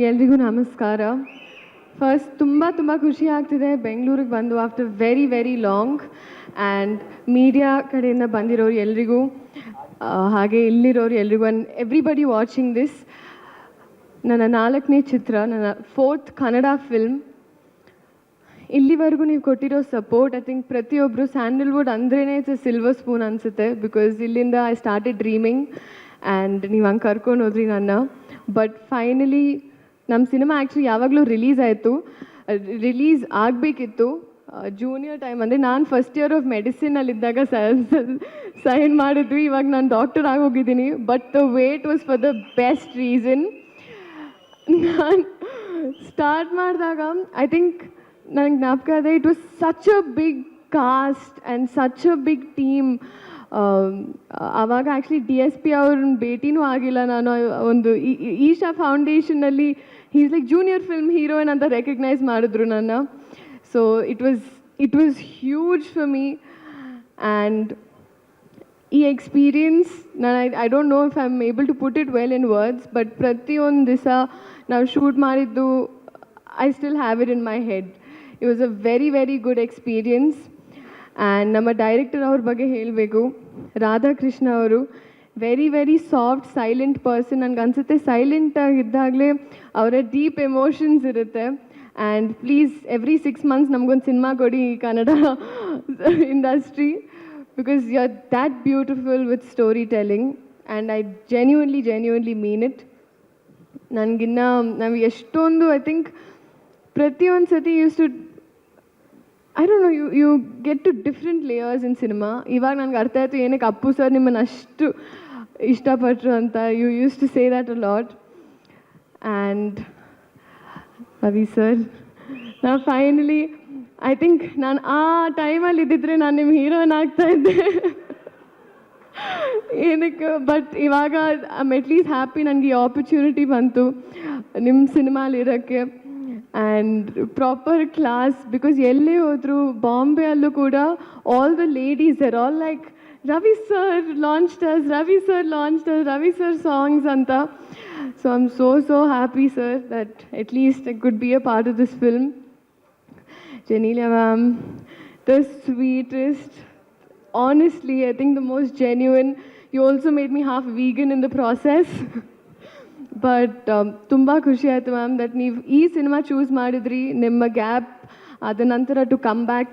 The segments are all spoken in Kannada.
ಎಲ್ರಿಗೂ ನಮಸ್ಕಾರ. ಫಸ್ಟ್ ತುಂಬ ಖುಷಿ ಆಗ್ತಿದೆ ಬೆಂಗಳೂರಿಗೆ ಬಂದು after very very long. And media ಕಡೆಯಿಂದ ಬಂದಿರೋರು ಎಲ್ರಿಗೂ, ಹಾಗೆ ಇಲ್ಲಿರೋರು ಎಲ್ರಿಗೂ, ಆ್ಯಂಡ್ ಎವ್ರಿಬಡಿ ವಾಚಿಂಗ್ ದಿಸ್. ನನ್ನ 4ನೇ ಚಿತ್ರ, ನನ್ನ 4th ಕನ್ನಡ ಫಿಲ್ಮ್. ಇಲ್ಲಿವರೆಗೂ ನೀವು ಕೊಟ್ಟಿರೋ ಸಪೋರ್ಟ್, ಐ ಥಿಂಕ್ ಪ್ರತಿಯೊಬ್ಬರು ಸ್ಯಾಂಡಲ್ವುಡ್ ಅಂದ್ರೇ ಇಟ್ಸ್ ಎ ಸಿಲ್ವರ್ ಸ್ಪೂನ್ ಅನಿಸುತ್ತೆ. ಬಿಕಾಸ್ ಇಲ್ಲಿಂದ ಐ ಸ್ಟಾರ್ಟೆಡ್ ಡ್ರೀಮಿಂಗ್ ಆ್ಯಂಡ್ ನೀವು ಹಂಗೆ ಕರ್ಕೊಂಡು ಹೋದ್ರಿ ನನ್ನ. ಬಟ್ ಫೈನಲಿ ನಮ್ಮ ಸಿನಿಮಾ ಆ್ಯಕ್ಚುಲಿ ಯಾವಾಗಲೂ ರಿಲೀಸ್ ಆಗಬೇಕಿತ್ತು ಜೂನಿಯರ್ ಟೈಮ್. ಅಂದರೆ ನಾನು ಫಸ್ಟ್ ಇಯರ್ ಆಫ್ ಮೆಡಿಸಿನಲ್ಲಿದ್ದಾಗ ಸೈನ್ ಮಾಡಿದ್ವಿ. ಇವಾಗ ನಾನು ಡಾಕ್ಟರ್ ಆಗೋಗಿದ್ದೀನಿ. But the wait was for the best reason. ನಾನು ಸ್ಟಾರ್ಟ್ ಮಾಡಿದಾಗ ಐ ಥಿಂಕ್ ನನಗೆ ಜ್ಞಾಪಕ ಇದೆ, it was such a big cost and such a big team. ಆವಾಗ ಆ್ಯಕ್ಚುಲಿ DSP ಅವ್ರನ್ನ ಭೇಟಿನೂ ಆಗಿಲ್ಲ ನಾನು. ಒಂದು ಈಶಾ ಫೌಂಡೇಶನಲ್ಲಿ is like junior film heroine ಅಂತ ರೆಕಗ್ನೈಸ್ ಮಾಡಿದ್ರು ನನ್ನ. So it was huge for me. And ಈ ಎಕ್ಸ್ಪೀರಿಯನ್ಸ್ ನಾನು I don't know if I am able to put it well in words. But ಪ್ರತಿಯೊಂದು ದಿವಸ ನಾವು ಶೂಟ್ ಮಾಡಿದ್ದು I still have it in my head. It was a very very good experience. And ನಮ್ಮ ಡೈರೆಕ್ಟರ್ ಅವ್ರ ಬಗ್ಗೆ ಹೇಳಬೇಕು, ರಾಧಾಕೃಷ್ಣ ಅವರು. Very very soft silent person. ನನಗೆ ಅನಿಸುತ್ತೆ ಸೈಲೆಂಟಾಗಿದ್ದಾಗಲೇ ಅವರ ಡೀಪ್ ಎಮೋಷನ್ಸ್ ಇರುತ್ತೆ. ಆ್ಯಂಡ್ ಪ್ಲೀಸ್ ಎವ್ರಿ 6 months ನಮಗೊಂದು ಸಿನಿಮಾ ಕೊಡಿ ಈ Kannada industry. Because you are that beautiful with story telling. And I genuinely mean it. ನನಗಿನ್ನ ನಾವು ಎಷ್ಟೊಂದು ಐ ಥಿಂಕ್ ಪ್ರತಿಯೊಂದು ಸತಿ I don't know, you get to different layers in cinema. ಇವಾಗ ನನಗೆ ಅರ್ಥ ಆಯಿತು ಏನಕ್ಕೆ ಅಪ್ಪು ಸರ್ ನಿಮ್ಮನ್ನು ಅಷ್ಟು ಇಷ್ಟಪಟ್ಟರು ಅಂತ. You used to say that a lot. And Ravi sir, ನಾವು ಫೈನಲಿ ಐ ಥಿಂಕ್ ನಾನು ಆ ಟೈಮಲ್ಲಿ ಇದ್ದಿದ್ರೆ ನಾನು ನಿಮ್ಮ ಹೀರೋಯಿನ್ ಆಗ್ತಾಯಿದ್ದೆ ಏನಕ್ಕೆ. ಬಟ್ ಇವಾಗ ಐ ಆಮ್ ಅಟ್ಲೀಸ್ಟ್ ಹ್ಯಾಪಿ ನನಗೆ ಈ ಆಪರ್ಚುನಿಟಿ ಬಂತು ನಿಮ್ಮ ಸಿನಿಮಾಲಿರೋಕ್ಕೆ. And proper class. ಬಿಕಾಸ್ ಎಲ್ಲೇ ಹೋದರೂ ಬಾಂಬೆ ಅಲ್ಲೂ ಕೂಡ all the ladies are all like Ravi sir Ravi sir songs ಅಂತ. So I am so happy sir that at least I could be a part of this film. Janelia ma'am, the sweetest, honestly I think the most genuine. You also made me half vegan in the process. But ತುಂಬ ಖುಷಿ ಆಯಿತು ಮ್ಯಾಮ್ ದಟ್ ನೀವು ಈ ಸಿನಿಮಾ ಚೂಸ್ ಮಾಡಿದ್ರಿ. ನಿಮ್ಮ ಗ್ಯಾಪ್ ಅದ ನಂತರ ಟು ಕಮ್ ಬ್ಯಾಕ್.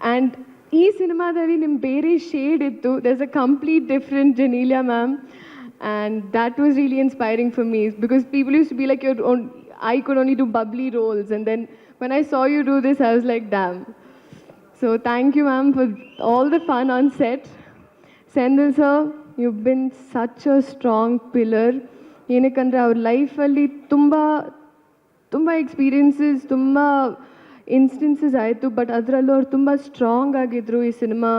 ಆ್ಯಂಡ್ ಈ ಸಿನಿಮಾದಲ್ಲಿ ನಿಮ್ಮ ಬೇರೆ ಶೇಡ್ ಇತ್ತು. There is a complete different Genelia ma'am. And that was really inspiring for me. Because people used to be like I could only do bubbly roles. And then when I saw you do this, I was like, damn. So thank you ma'am for all the fun on set. Sendil sir, you've been such a strong pillar. ಏನಕ್ಕಂದರೆ ಅವ್ರ ಲೈಫಲ್ಲಿ ತುಂಬ ಎಕ್ಸ್ಪೀರಿಯನ್ಸಸ್, ತುಂಬ ಇನ್ಸ್ಟೆನ್ಸಸ್ ಆಯಿತು. ಬಟ್ ಅದರಲ್ಲೂ ಅವ್ರು ತುಂಬ ಸ್ಟ್ರಾಂಗ್ ಆಗಿದ್ದರು ಈ ಸಿನಿಮಾ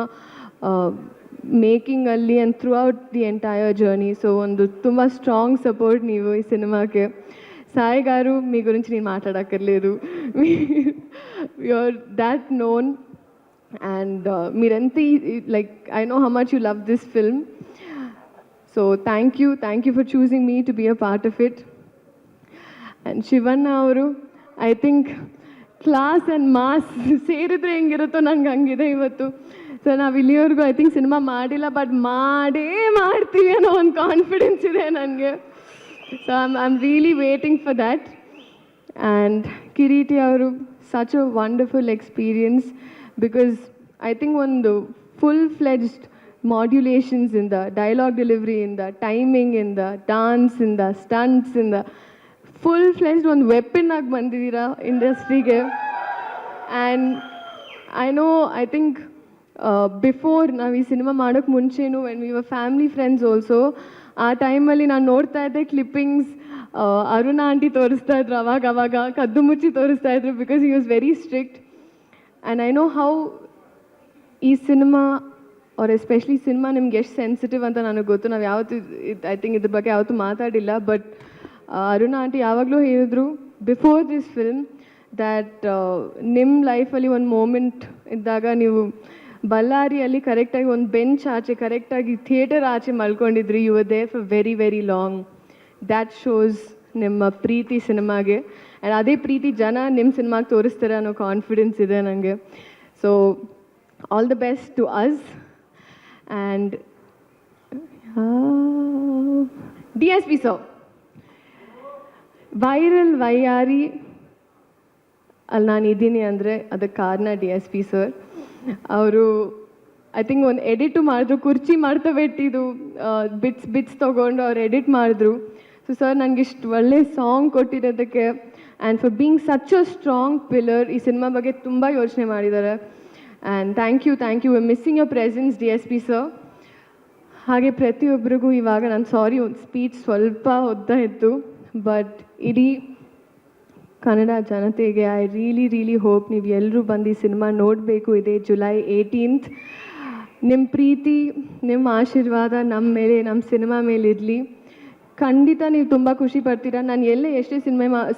ಮೇಕಿಂಗಲ್ಲಿ and throughout the entire journey. So ಒಂದು ತುಂಬ ಸ್ಟ್ರಾಂగ్ సపోర్ట్ ನೀವು ఈ సినిమాకి. సాయి గారు, మీ గురించి నేను మాట్లాడక్కర్లేదు. You are that known. అండ్ మీరెంత like I know how much you love this film. So thank you for choosing me to be a part of it. And Shivanna ಅವರು, I think class and mass ಸೇರಿದ್ರೆ ಹೆಂಗಿರುತ್ತೋ ನಂಗೆ ಹಂಗಿದೆ ಇವತ್ತು. ಸೊ ನಾವು ಇಲ್ಲಿವರೆಗೂ ಐ ಥಿಂಕ್ ಸಿನಿಮಾ ಮಾಡಿಲ್ಲ, ಬಟ್ ಮಾಡ್ತೀವಿ ಅನ್ನೋ ಒಂದು ಕಾನ್ಫಿಡೆನ್ಸ್ ಇದೆ ನನಗೆ. So I'm really waiting for that. And Kiriti avaru, such a wonderful experience, because I think ಒಂದು full-fledged modulations in the dialogue delivery, in the timing, in the dance, in the stunts, in the full-fledged ಒಂದು weapon ಆಗಿ ಬಂದಿದ್ದೀರಾ ಇಂಡಸ್ಟ್ರಿಗೆ. And I know, I think before ನಾವು ಈ ಸಿನಿಮಾ ಮಾಡೋಕ್ಕೆ ಮುಂಚೆನೂ when we were family friends also, ಆ ಟೈಮಲ್ಲಿ ನಾನು ನೋಡ್ತಾ ಇದ್ದೆ ಕ್ಲಿಪ್ಪಿಂಗ್ಸ್. ಅರುಣ ಆಂಟಿ ತೋರಿಸ್ತಾ ಇದ್ರು ಅವಾಗ ಕದ್ದು ಮುಚ್ಚಿ ತೋರಿಸ್ತಾ ಇದ್ರು. Because he was very strict. And I know how ಈ ಸಿನಿಮಾ ಆರ್ ಎಸ್ಪೆಷಲಿ ಸಿನಿಮಾ ನಿಮ್ಗೆ ಎಷ್ಟು ಸೆನ್ಸಿಟಿವ್ ಅಂತ ನನಗೆ ಗೊತ್ತು. ನಾವು ಯಾವತ್ತೂ ಐ ಥಿಂಕ್ ಇದ್ರ ಬಗ್ಗೆ ಯಾವತ್ತೂ ಮಾತಾಡಿಲ್ಲ. ಬಟ್ ಅರುಣ ಆಂಟಿ ಯಾವಾಗಲೂ ಹೇಳಿದ್ರು ಬಿಫೋರ್ ದಿಸ್ ಫಿಲ್ಮ್ ದ್ಯಾಟ್ ನಿಮ್ಮ ಲೈಫಲ್ಲಿ ಒಂದು ಮೂಮೆಂಟ್ ಇದ್ದಾಗ ನೀವು ಬಳ್ಳಾರಿಯಲ್ಲಿ ಕರೆಕ್ಟಾಗಿ ಒಂದು ಬೆಂಚ್ ಆಚೆ ಕರೆಕ್ಟಾಗಿ ಥಿಯೇಟರ್ ಆಚೆ ಮಲ್ಕೊಂಡಿದ್ರಿ. You were there for very very long. That shows ನಿಮ್ಮ ಪ್ರೀತಿ ಸಿನಿಮಾಗೆ. ಆ್ಯಂಡ್ ಅದೇ ಪ್ರೀತಿ ಜನ ನಿಮ್ಮ ಸಿನಿಮಾಗೆ ತೋರಿಸ್ತಾರೆ ಅನ್ನೋ ಕಾನ್ಫಿಡೆನ್ಸ್ ಇದೆ ನನಗೆ. So all the best to us. And DSP sir, viral Vaiyari ಅಲ್ಲಿ ನಾನು ಇದ್ದೀನಿ ಅಂದರೆ ಅದಕ್ಕೆ ಕಾರಣ DSP ಸರ್. ಅವರು ಐ ಥಿಂಕ್ ಒಂದು ಎಡಿಟು ಮಾಡಿದ್ರು, ಕುರ್ಚಿ ಮಾಡ್ತಾ ಬಿಟ್ಟಿದ್ದು ಬಿಟ್ಸ್ ತೊಗೊಂಡು ಅವ್ರು ಎಡಿಟ್ ಮಾಡಿದ್ರು. ಸೊ ಸರ್ ನನಗಿಷ್ಟು ಒಳ್ಳೆ ಸಾಂಗ್ ಕೊಟ್ಟಿರೋದಕ್ಕೆ and for being such a strong pillar, ಈ ಸಿನಿಮಾ ಬಗ್ಗೆ ತುಂಬ ಯೋಚನೆ ಮಾಡಿದ್ದಾರೆ. And thank you missing your presence DSP sir. ಹಾಗೆ ಪ್ರತಿಯೊಬ್ಬರಿಗೂ ಇವಾಗ ನಾನು ಸಾರಿ ಒಂದು ಸ್ಪೀಚ್ ಸ್ವಲ್ಪ ಉದ್ದ ಇತ್ತು, ಬಟ್ ಇಡೀ ಕನ್ನಡ ಜನತೆಗೆ ಐ ರಿಯಲಿ ಹೋಪ್ ನೀವು ಎಲ್ಲರೂ ಬಂದು ಈ ಸಿನಿಮಾ ನೋಡಬೇಕು. ಇದೆ July 18th. ನಿಮ್ಮ ಪ್ರೀತಿ, ನಿಮ್ಮ ಆಶೀರ್ವಾದ ನಮ್ಮ ಮೇಲೆ, ನಮ್ಮ ಸಿನಿಮಾ ಮೇಲೆ ಇರಲಿ. ಖಂಡಿತ ನೀವು ತುಂಬ ಖುಷಿ ಪಡ್ತೀರಾ. ನಾನು ಎಲ್ಲೇ ಎಷ್ಟೇ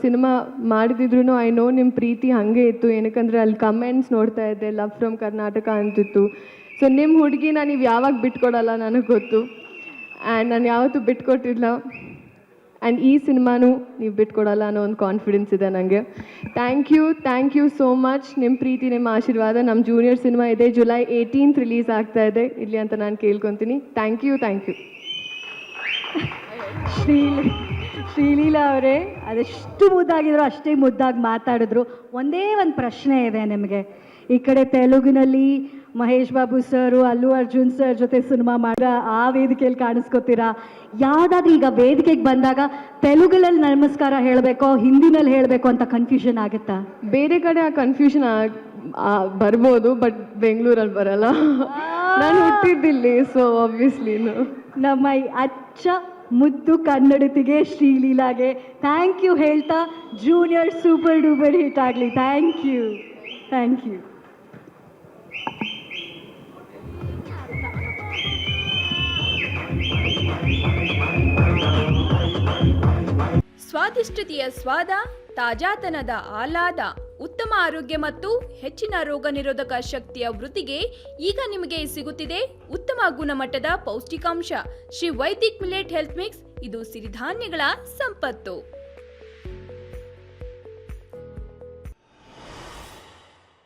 ಸಿನಿಮಾ ಮಾಡಿದಿದ್ರು ಐ ನೋ ನಿಮ್ಮ ಪ್ರೀತಿ ಹಾಗೆ ಇತ್ತು. ಏನಕ್ಕಂದರೆ ಅಲ್ಲಿ ಕಮೆಂಟ್ಸ್ ನೋಡ್ತಾ ಇದ್ದೆ, ಲವ್ ಫ್ರಮ್ ಕರ್ನಾಟಕ ಅಂತಿತ್ತು. ಸೊ ನಿಮ್ಮ ಹುಡುಗಿನ ನೀವು ಯಾವಾಗ ಬಿಟ್ಕೊಡಲ್ಲ ನನಗೆ ಗೊತ್ತು. ಆ್ಯಂಡ್ ನಾನು ಯಾವತ್ತೂ ಬಿಟ್ಕೊಟ್ಟಿಲ್ಲ. ಆ್ಯಂಡ್ ಈ ಸಿನಿಮಾನೂ ನೀವು ಬಿಟ್ಕೊಡಲ್ಲ ಅನ್ನೋ ಒಂದು ಕಾನ್ಫಿಡೆನ್ಸ್ ಇದೆ ನನಗೆ. Thank you so much. ನಿಮ್ಮ ಪ್ರೀತಿ, ನಿಮ್ಮ ಆಶೀರ್ವಾದ. ನಮ್ಮ ಜೂನಿಯರ್ ಸಿನಿಮಾ ಇದೆ July 18th ರಿಲೀಸ್ ಆಗ್ತಾ ಇದೆ, ಇಲ್ಲಿ ಅಂತ ನಾನು ಕೇಳ್ಕೊತೀನಿ. Thank you. ಶ್ರೀಲೀಲಾ ಅವರೇ ಅದೆಷ್ಟು ಮುದ್ದಾಗಿದ್ರು ಅಷ್ಟೇ ಮುದ್ದಾಗಿ ಮಾತಾಡಿದ್ರು. ಒಂದೇ ಒಂದು ಪ್ರಶ್ನೆ ಇದೆ ನಿಮಗೆ. ಈ ಕಡೆ ತೆಲುಗಿನಲ್ಲಿ ಮಹೇಶ್ ಬಾಬು ಸರು, ಅಲ್ಲು ಅರ್ಜುನ್ ಸರ್ ಜೊತೆ ಸಿನಿಮಾ ಮಾಡಿದ್ರೆ ಆ ವೇದಿಕೆಯಲ್ಲಿ ಕಾಣಿಸ್ಕೊತೀರಾ. ಯಾವುದಾದ್ರೂ ಈಗ ವೇದಿಕೆಗೆ ಬಂದಾಗ ತೆಲುಗಲ್ಲಿ ನಮಸ್ಕಾರ ಹೇಳಬೇಕೋ ಹಿಂದಿನಲ್ಲಿ ಹೇಳಬೇಕು ಅಂತ ಕನ್ಫ್ಯೂಷನ್ ಆಗುತ್ತಾ? ಬೇರೆ ಕಡೆ ಆ ಕನ್ಫ್ಯೂಷನ್ ಬರ್ಬೋದು, ಬಟ್ ಬೆಂಗಳೂರಲ್ಲಿ ಬರಲ್ಲ. ನಾನು ಹುಟ್ಟಿದ್ದಿಲ್ಲಿ, ಸೊ ಆಬ್ವಿಯಸ್ಲಿ ನಮ್ಮ ಈ ಅಚ್ಚ ಮುದ್ದು ಕನ್ನಡತಿಗೆ ಶ್ರೀಲೀಲಾಗೆ ಥ್ಯಾಂಕ್ ಯು ಹೇಳ್ತಾ ಜೂನಿಯರ್ ಸೂಪರ್ ಡೂಪರ್ ಹಿಟ್ ಆಗಲಿ. Thank you. ಸ್ವಾದಿಷ್ಟತೆಯ ಸ್ವಾದ, ತಾಜಾತನದ ಆಹ್ಲಾದ, ಉತ್ತಮ ಆರೋಗ್ಯ ಮತ್ತು ಹೆಚ್ಚಿನ ರೋಗ ನಿರೋಧಕ ಶಕ್ತಿಯ ವೃದ್ಧಿಗೆ ಈಗ ನಿಮಗೆ ಸಿಗುತ್ತಿದೆ ಉತ್ತಮ ಗುಣಮಟ್ಟದ ಪೌಷ್ಟಿಕಾಂಶ Shri Vaidik millet health mix. ಇದು ಸಿರಿಧಾನ್ಯಗಳ ಸಂಪತ್ತು.